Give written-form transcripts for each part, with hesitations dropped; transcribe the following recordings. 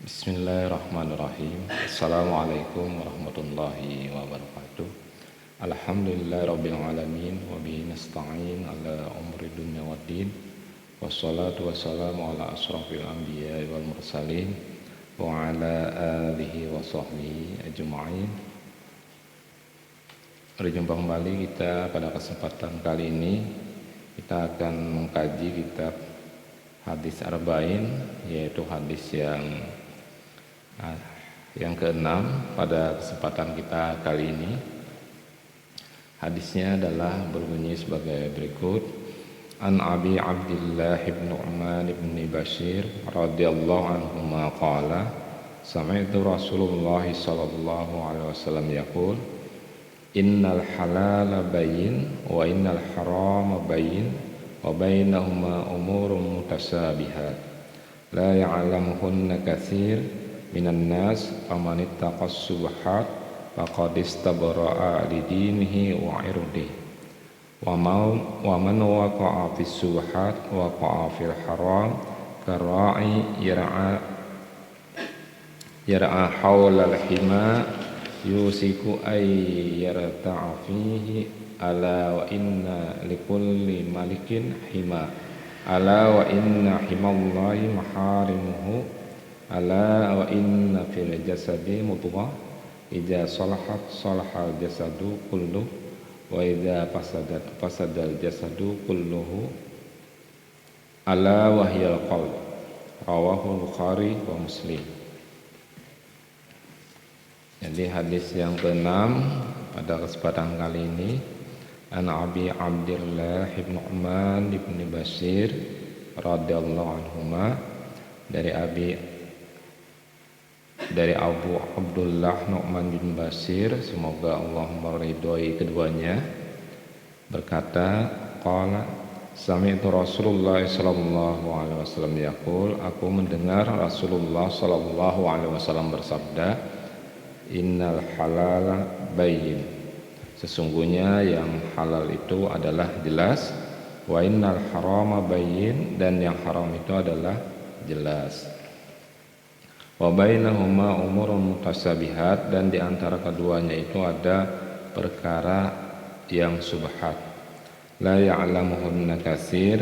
Bismillahirrahmanirrahim. Assalamualaikum warahmatullahi wabarakatuh. Alhamdulillahirabbil alamin wa bihi nasta'in ala umri dunya waddin. Wassalatu wassalamu ala asrofil anbiya'i wal mursalin wa ala alihi wa sahbihi ajma'in. Berjumpa kembali kita pada kesempatan kali ini. Kita akan mengkaji kitab hadis arba'in, yaitu hadis yang keenam pada kesempatan kita kali ini. Hadisnya adalah berbunyi sebagai berikut. An Abi Abdillah ibn Uman ibn Bashir radhiyallahu anhu qala sami'tu Rasulullah sallallahu alaihi wasallam yaqul innal halala bayyin wa innal harama bayyin wa bainahuma umurun mutasabihat la ya'lamuhunna katsir minan nas faman ittaqas subhat faqad istabra'a li dinihi wa irdihi wa man waqa'a fis subhat waqa'a fil haram kara'i yar'a hawla al-hima yusiku ay yarta'a fihi ala wa inna likulli malikin hima ala wa inna himallahi maharimuhu ala wa inna fil jasadi mudghah idza salahat salahal jasadu kulluh wa idza fasadat fasadal jasadu kulluhu ala wa hiyal qalb rawahu Bukhari wa Muslim. Jadi hadis yang ke-6 pada kesempatan kali ini, An Abi Abdillah ibn Uman ibn Bashir radhiyallahu anhuma, dari Abu Abdullah Nu'man bin Bashir, semoga Allah meridhoi keduanya, berkata, qala sami'tu Rasulullah sallallahu alaihi wasallam yaqul, aku mendengar Rasulullah sallallahu alaihi wasallam bersabda, innal halala bayyin, sesungguhnya yang halal itu adalah jelas, wa innal harama bayyin, dan yang haram itu adalah jelas, wa bainahuma umurun mutasabihat, dan di antara keduanya itu ada perkara yang subhat, la ya'lamuhunna katsir,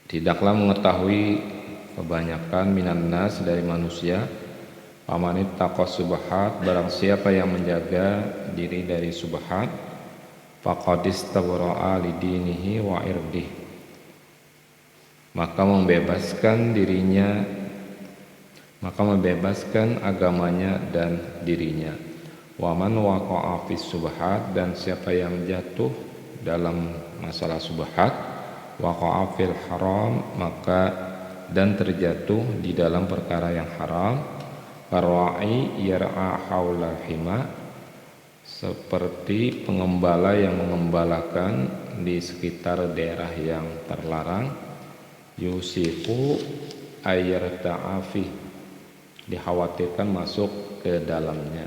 tidaklah mengetahui kebanyakan minan nas, dari manusia. Faman ittaqas subhat, barang siapa yang menjaga diri dari subhat, faqad istabra'a li dinihi wa irdihi, maka membebaskan agamanya dan dirinya. Wa man waqa'a fis subhat, dan siapa yang jatuh dalam masalah subhat, waqa'a fil haram, maka dan terjatuh di dalam perkara yang haram, karwa'i yar'a haulal hima, seperti pengembala yang mengembalakan di sekitar daerah yang terlarang, yusiku ayyarta'afi, dikhawatirkan masuk ke dalamnya.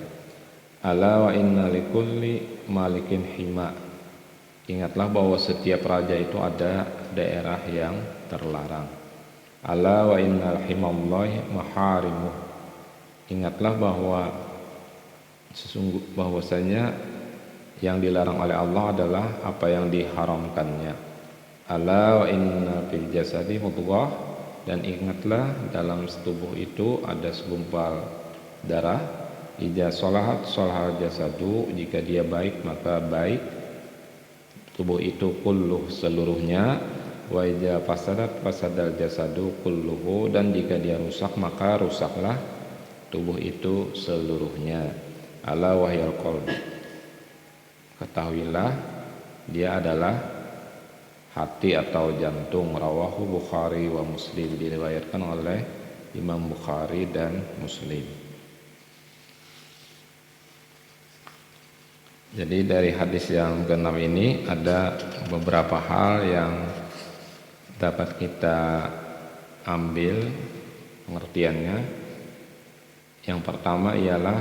Ala wa inna likulli malikin hima, ingatlah bahwa setiap raja itu ada daerah yang terlarang. Ala wa innal himallahi maharimuh, ingatlah bahwasanya yang dilarang oleh Allah adalah apa yang diharamkannya. Ala wa inna fil jasadi mudghah, dan ingatlah dalam tubuh itu ada segumpal darah. Idza salahat salahal jasadu, jika dia baik maka baik tubuh itu kulluh, seluruhnya. Wa idza fasadat fasadal jasadu kulluhu, dan jika dia rusak maka rusaklah tubuh itu seluruhnya. Ala wahyal qalb, ketahuilah dia adalah hati atau jantung. Rawahu Bukhari wa Muslim, diriwayatkan oleh Imam Bukhari dan Muslim. Jadi dari hadis yang ke-6 ini ada beberapa hal yang dapat kita ambil pengertiannya. Yang pertama ialah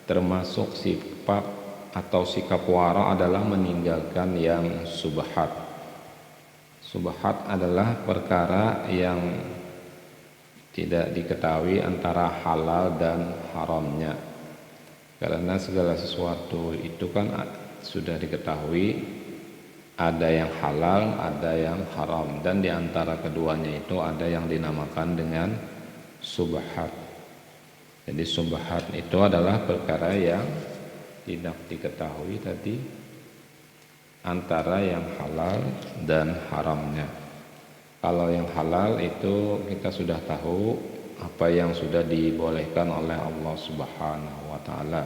termasuk sifat atau sikap wara adalah meninggalkan yang subhat. Subhat adalah perkara yang tidak diketahui antara halal dan haramnya. Karena segala sesuatu itu kan sudah diketahui ada yang halal, ada yang haram, dan di antara keduanya itu ada yang dinamakan dengan subhat. Jadi subhat itu adalah perkara yang tidak diketahui tadi antara yang halal dan haramnya. Kalau yang halal itu kita sudah tahu apa yang sudah dibolehkan oleh Allah Subhanahu wa taala.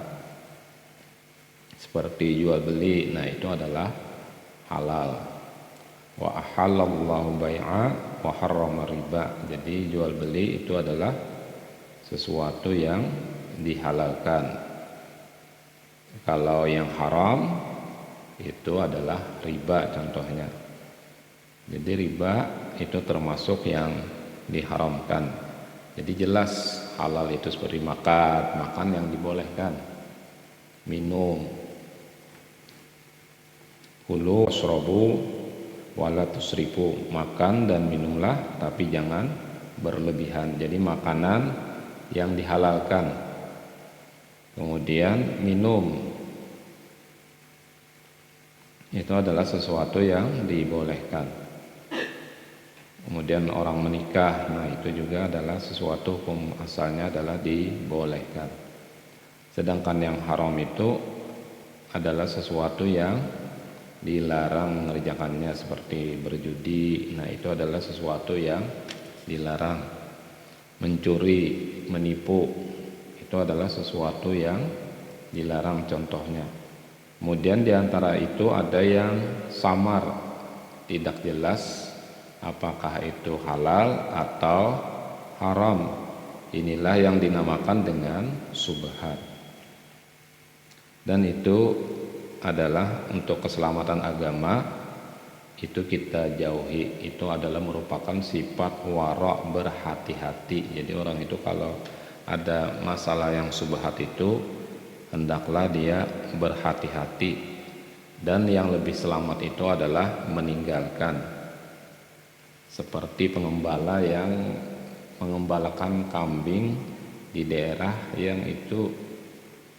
Seperti jual beli, nah itu adalah halal. Wa ahallallahu bai'a wa harrama riba. Jadi jual beli itu adalah sesuatu yang dihalalkan. Kalau yang haram itu adalah riba contohnya. Jadi riba itu termasuk yang diharamkan. Jadi jelas halal itu seperti makan yang dibolehkan, minum, kulu wasrobu wala tusrifu, makan dan minumlah tapi jangan berlebihan. Jadi makanan yang dihalalkan, kemudian minum itu adalah sesuatu yang dibolehkan. Kemudian orang menikah, nah itu juga adalah sesuatu hukum asalnya adalah dibolehkan. Sedangkan yang haram itu adalah sesuatu yang dilarang mengerjakannya, seperti berjudi. Nah itu adalah sesuatu yang dilarang. Mencuri, menipu, itu adalah sesuatu yang dilarang contohnya. Kemudian diantara itu ada yang samar, tidak jelas apakah itu halal atau haram. Inilah yang dinamakan dengan subhat. Dan itu adalah untuk keselamatan agama, itu kita jauhi. Itu adalah merupakan sifat wara', berhati-hati. Jadi orang itu kalau ada masalah yang subhat itu hendaklah dia berhati-hati. Dan yang lebih selamat itu adalah meninggalkan. Seperti pengembala yang mengembalakan kambing di daerah yang itu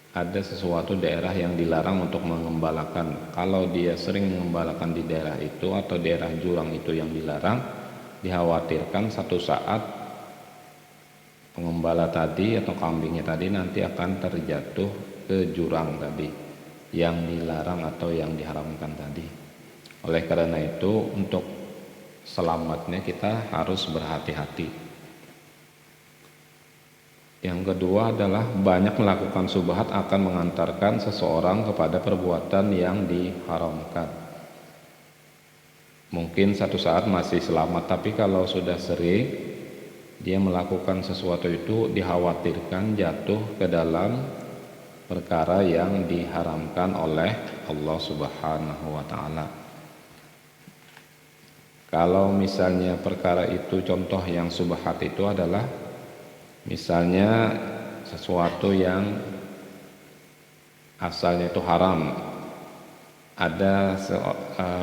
ada sesuatu daerah yang dilarang untuk mengembalakan. Kalau dia sering mengembalakan di daerah itu atau daerah jurang itu yang dilarang, dikhawatirkan satu saat pengembala tadi atau kambingnya tadi nanti akan terjatuh ke jurang tadi yang dilarang atau yang diharamkan tadi. Oleh karena itu untuk selamatnya kita harus berhati-hati. Yang kedua adalah banyak melakukan subhat akan mengantarkan seseorang kepada perbuatan yang diharamkan. Mungkin satu saat masih selamat, tapi kalau sudah sering dia melakukan sesuatu itu dikhawatirkan jatuh ke dalam perkara yang diharamkan oleh Allah Subhanahu wa taala. Kalau misalnya perkara itu, contoh yang subhat itu adalah misalnya sesuatu yang asalnya itu haram. Ada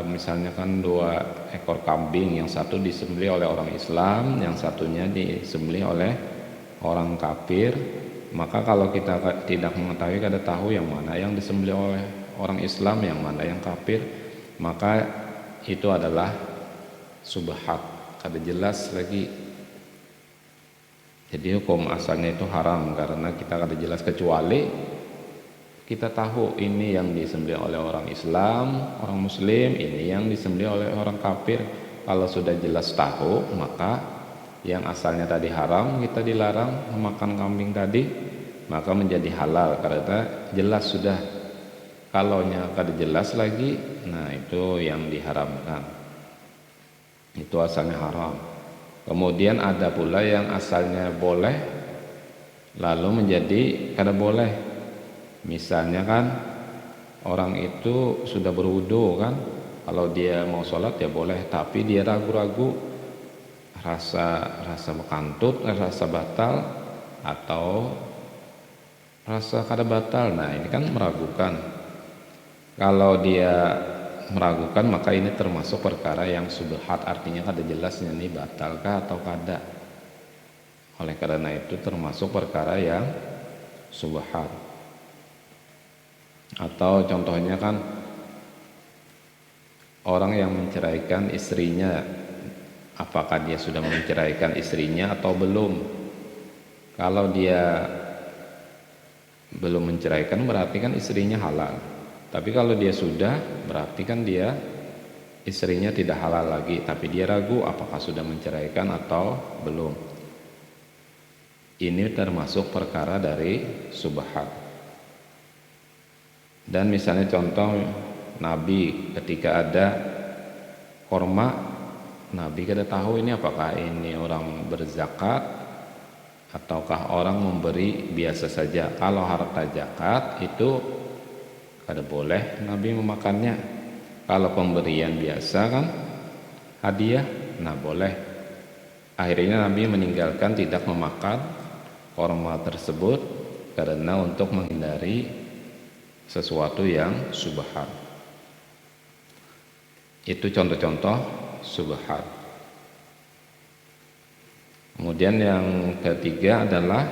misalnya kan 2 ekor kambing, yang satu disembelih oleh orang Islam, yang satunya disembelih oleh orang kafir. Maka kalau kita tidak mengetahui, kada tahu yang mana yang disembelih oleh orang Islam, yang mana yang kafir, maka itu adalah subhat, kada jelas lagi. Jadi hukum asalnya itu haram karena kita kada jelas, kecuali kita tahu ini yang disembelih oleh orang Islam, orang Muslim, ini yang disembelih oleh orang kafir. Kalau sudah jelas tahu, maka yang asalnya tadi haram kita dilarang memakan kambing tadi, maka menjadi halal karena jelas sudah. Kalaunya kada jelas lagi, nah itu yang diharamkan. Itu asalnya haram. Kemudian ada pula yang asalnya boleh lalu menjadi kada boleh. Misalnya kan orang itu sudah berwudu kan, kalau dia mau sholat ya boleh, tapi dia ragu-ragu, rasa bekantut, rasa batal atau rasa kada batal. Nah ini kan meragukan. Kalau dia meragukan, maka ini termasuk perkara yang subhat, artinya kada jelasnya ini batalkah atau kada. Oleh karena itu termasuk perkara yang subhat. Atau contohnya kan orang yang menceraikan istrinya, apakah dia sudah menceraikan istrinya atau belum? Kalau dia belum menceraikan berarti kan istrinya halal. Tapi kalau dia sudah, berarti kan dia istrinya tidak halal lagi, tapi dia ragu apakah sudah menceraikan atau belum. Ini termasuk perkara dari subhat. Dan misalnya contoh Nabi ketika ada korma, Nabi kada tahu ini apakah ini orang berzakat ataukah orang memberi biasa saja. Kalau harta zakat itu kada boleh Nabi memakannya. Kalau pemberian biasa kan hadiah, nah boleh. Akhirnya Nabi meninggalkan tidak memakan korma tersebut karena untuk menghindari sesuatu yang subhat. Itu contoh-contoh subhat. Kemudian yang ketiga adalah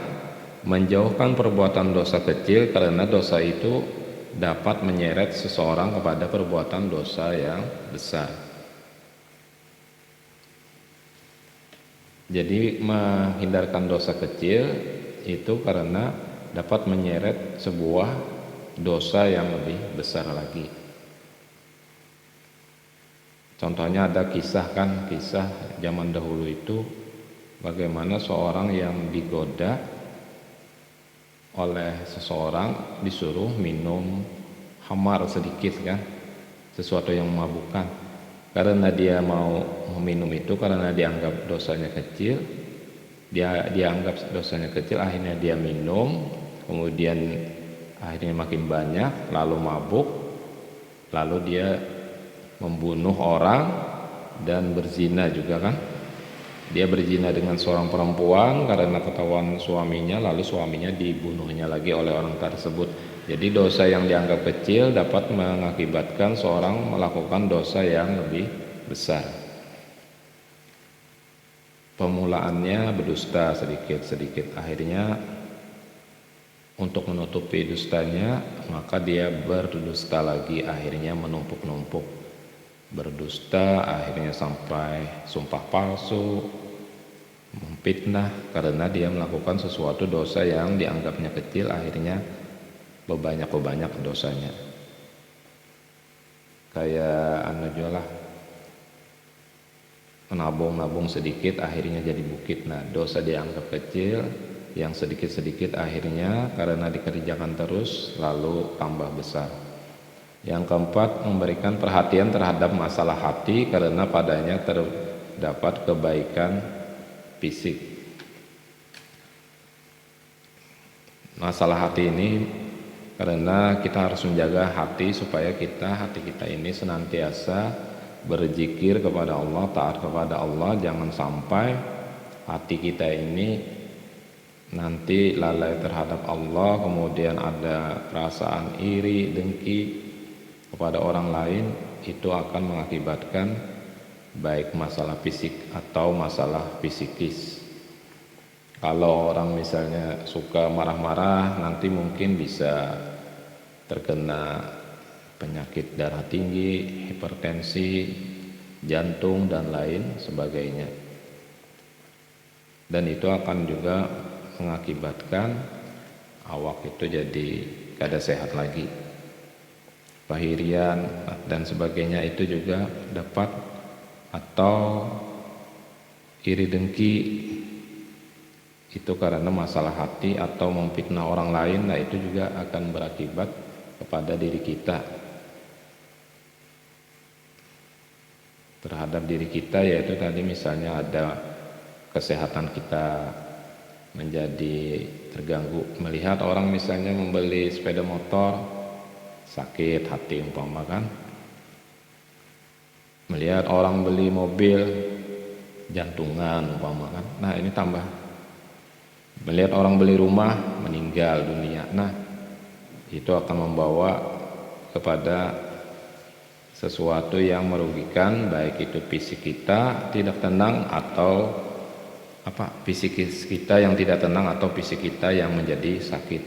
menjauhkan perbuatan dosa kecil karena dosa itu dapat menyeret seseorang kepada perbuatan dosa yang besar. Jadi menghindarkan dosa kecil itu karena dapat menyeret sebuah dosa yang lebih besar lagi. Contohnya ada kisah zaman dahulu itu bagaimana seorang yang digoda oleh seseorang disuruh minum khamar sedikit kan, sesuatu yang memabukkan. Karena dia mau meminum itu karena dianggap dosanya kecil, dia anggap dosanya kecil, akhirnya dia minum, kemudian akhirnya makin banyak, lalu mabuk, lalu dia membunuh orang dan berzina juga kan. Dia berzina dengan seorang perempuan karena ketahuan suaminya, lalu suaminya dibunuhnya lagi oleh orang tersebut. Jadi dosa yang dianggap kecil dapat mengakibatkan seorang melakukan dosa yang lebih besar. Pemulaannya berdusta sedikit-sedikit, akhirnya untuk menutupi dustanya maka dia berdusta lagi, akhirnya menumpuk-numpuk. Berdusta akhirnya sampai sumpah palsu, memfitnah karena dia melakukan sesuatu dosa yang dianggapnya kecil, akhirnya berbanyak dosanya. Kayak jualah menabung sedikit akhirnya jadi bukit. Nah, dosa dianggap kecil yang sedikit-sedikit akhirnya karena dikerjakan terus lalu tambah besar. Yang keempat, memberikan perhatian terhadap masalah hati karena padanya terdapat kebaikan fisik. Masalah hati ini karena kita harus menjaga hati supaya hati kita ini senantiasa berzikir kepada Allah, taat kepada Allah. Jangan sampai hati kita ini nanti lalai terhadap Allah, kemudian ada perasaan iri, dengki kepada orang lain, itu akan mengakibatkan baik masalah fisik atau masalah psikis. Kalau orang misalnya suka marah-marah, nanti mungkin bisa terkena penyakit darah tinggi, hipertensi, jantung dan lain sebagainya. Dan itu akan juga mengakibatkan awak itu jadi kada sehat lagi. Pahirian dan sebagainya itu juga dapat, atau iri dengki itu karena masalah hati atau memfitnah orang lain. Nah, itu juga akan berakibat kepada diri kita, terhadap diri kita, yaitu tadi misalnya ada kesehatan kita menjadi terganggu. Melihat orang misalnya membeli sepeda motor sakit hati umpama kan, melihat orang beli mobil jantungan umpama kan, nah ini tambah. Melihat orang beli rumah meninggal dunia, nah itu akan membawa kepada sesuatu yang merugikan, baik itu fisik kita tidak tenang atau psikis kita yang tidak tenang atau fisik kita yang menjadi sakit.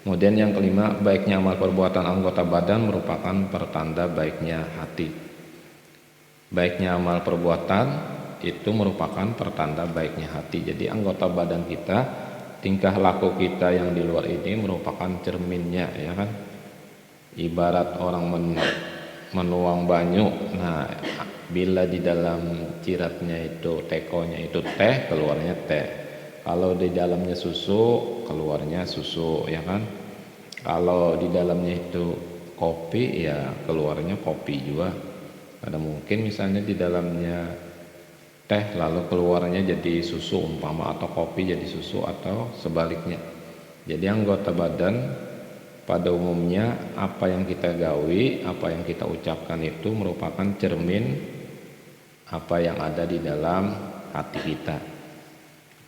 Kemudian yang kelima, baiknya amal perbuatan anggota badan merupakan pertanda baiknya hati. Baiknya amal perbuatan itu merupakan pertanda baiknya hati. Jadi anggota badan kita, tingkah laku kita yang di luar ini merupakan cerminnya, ya kan? Ibarat orang menuang banyu. Nah, bila di dalam ciratnya itu, tekonya itu teh, keluarnya teh. Kalau di dalamnya susu, keluarnya susu, ya kan? Kalau di dalamnya itu kopi, ya keluarnya kopi juga. Ada mungkin misalnya di dalamnya teh lalu keluarnya jadi susu umpama, atau kopi jadi susu, atau sebaliknya. Jadi anggota badan pada umumnya apa yang kita gawi, apa yang kita ucapkan itu merupakan cermin apa yang ada di dalam hati kita.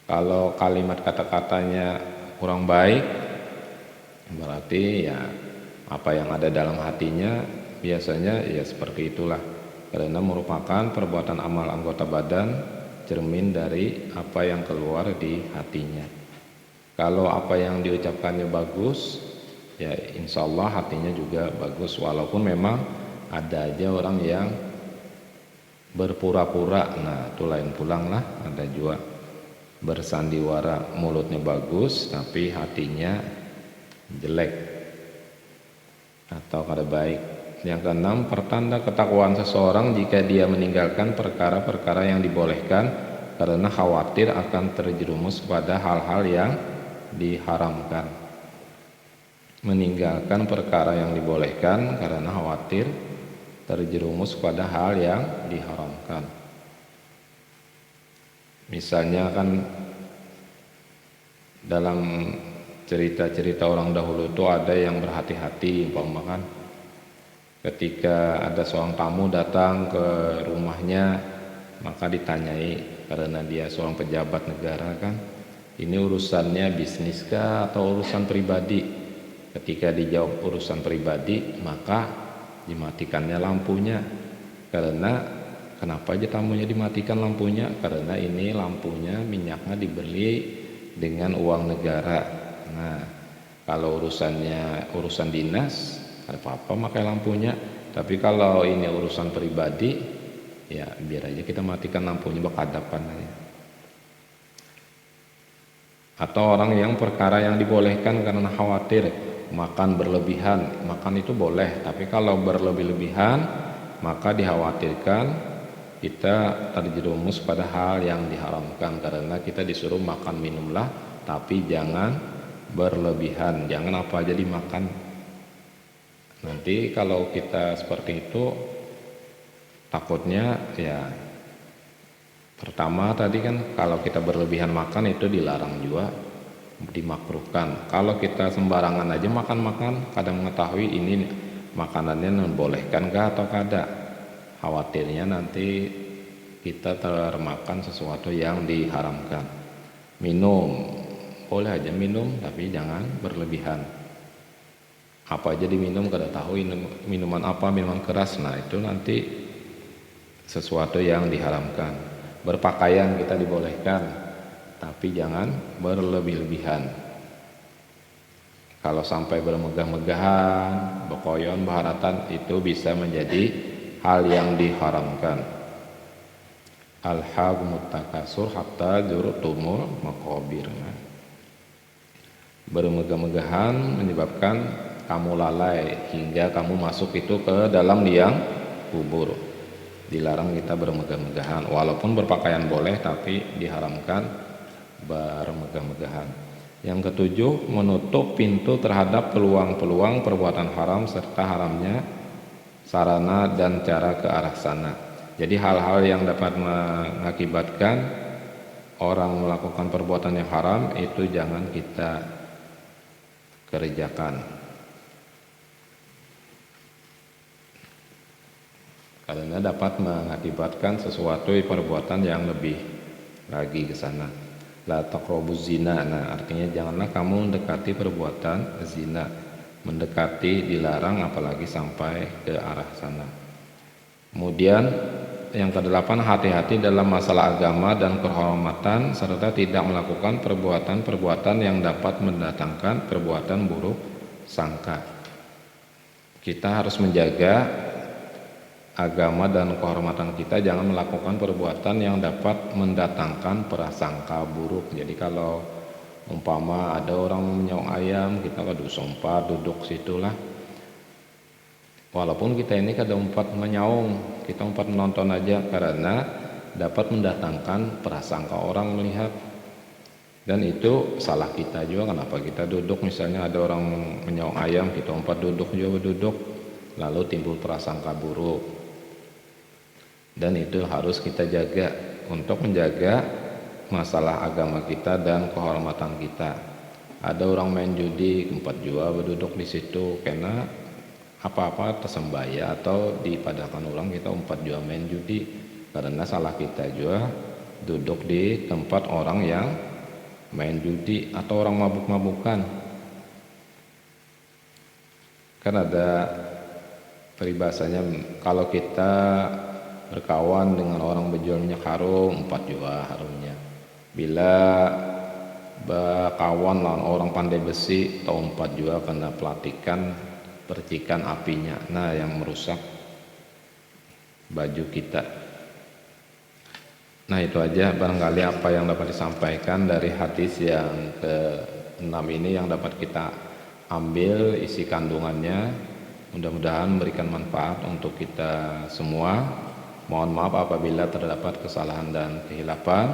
Kalau kalimat kata-katanya kurang baik, berarti ya apa yang ada dalam hatinya biasanya ya seperti itulah. Karena merupakan perbuatan amal anggota badan cermin dari apa yang keluar di hatinya. Kalau apa yang diucapkannya bagus, ya insya Allah hatinya juga bagus. Walaupun memang ada aja orang yang berpura-pura, nah itu lain pulang lah. Ada juga bersandiwara mulutnya bagus tapi hatinya jelek atau kada baik. Yang keenam, pertanda ketakwaan seseorang jika dia meninggalkan perkara-perkara yang dibolehkan karena khawatir akan terjerumus pada hal-hal yang diharamkan. Meninggalkan perkara yang dibolehkan karena khawatir terjerumus pada hal yang diharamkan. Misalnya kan dalam cerita-cerita orang dahulu itu ada yang berhati-hati, umpamakan ketika ada seorang tamu datang ke rumahnya, maka ditanyai karena dia seorang pejabat negara kan, ini urusannya bisnis kah atau urusan pribadi? Ketika dijawab urusan pribadi, maka dimatikannya lampunya. Karena kenapa aja tamunya dimatikan lampunya? Karena ini lampunya minyaknya dibeli dengan uang negara. Nah, kalau urusan dinas, ada apa-apa pakai lampunya. Tapi kalau ini urusan pribadi, ya biar aja kita matikan lampunya berhadapan aja. Atau orang yang perkara yang dibolehkan karena khawatir makan berlebihan. Makan itu boleh, tapi kalau berlebih-lebihan maka dikhawatirkan kita terjerumus pada hal yang diharamkan. Karena kita disuruh makan minumlah, tapi jangan berlebihan, jangan apa aja dimakan. Nanti kalau kita seperti itu takutnya ya pertama tadi kan kalau kita berlebihan makan itu dilarang juga, dimakruhkan. Kalau kita sembarangan aja makan-makan, kadang mengetahui ini makanannya membolehkan kah atau kada, khawatirnya nanti kita termakan sesuatu yang diharamkan. Minum boleh aja minum, tapi jangan berlebihan. Apa aja diminum kada tahu minuman apa, minuman keras, nah itu nanti sesuatu yang diharamkan. Berpakaian kita dibolehkan, tapi jangan berlebih-lebihan. Kalau sampai bermegah-megahan, bekoyon, baharatan, itu bisa menjadi hal yang diharamkan. Alhaqumut takasur hatta zurtumul maqabir. Bermegah-megahan menyebabkan kamu lalai hingga kamu masuk itu ke dalam liang kubur. Dilarang kita bermegah-megahan, walaupun berpakaian boleh tapi diharamkan bermegah-megahan. Yang ketujuh, menutup pintu terhadap peluang-peluang perbuatan haram serta haramnya sarana dan cara ke arah sana. Jadi hal-hal yang dapat mengakibatkan orang melakukan perbuatan yang haram itu jangan kita kerjakan. Karena dapat mengakibatkan sesuatu perbuatan yang lebih lagi ke sana. La taqrabuz zina. Nah, artinya janganlah kamu mendekati perbuatan zina. Mendekati dilarang apalagi sampai ke arah sana. Kemudian yang kedelapan, hati-hati dalam masalah agama dan kehormatan serta tidak melakukan perbuatan-perbuatan yang dapat mendatangkan perbuatan buruk sangka. Kita harus menjaga agama dan kehormatan kita, jangan melakukan perbuatan yang dapat mendatangkan prasangka buruk. Jadi kalau umpama ada orang menyaung ayam, kita kudu sompat duduk situlah. Walaupun kita ini kada umpat menyaung, kita umpat menonton aja, karena dapat mendatangkan prasangka orang melihat. Dan itu salah kita juga, kenapa kita duduk, misalnya ada orang menyaung ayam, kita umpat duduk juga duduk, lalu timbul prasangka buruk. Dan itu harus kita jaga untuk menjaga masalah agama kita dan kehormatan kita. Ada orang main judi, umpat juga berduduk di situ, karena apa-apa tersembaya atau dipadahkan orang, kita umpat juga main judi, karena salah kita juga duduk di tempat orang yang main judi atau orang mabuk-mabukan. Kan ada peribahasanya, kalau kita berkawan dengan orang berjual minyak harum, umpat juga harumnya. Bila berkawan lawan orang pandai besi, atau umpat juga kena pelatikan percikan apinya, nah yang merusak baju kita. Nah itu aja barangkali apa yang dapat disampaikan dari hadis yang ke-6 ini, yang dapat kita ambil isi kandungannya. Mudah-mudahan memberikan manfaat untuk kita semua. Mohon maaf apabila terdapat kesalahan dan kehilapan.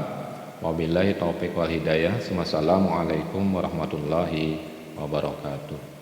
Wabillahi taufiq wal hidayah. Wassalamualaikum warahmatullahi wabarakatuh.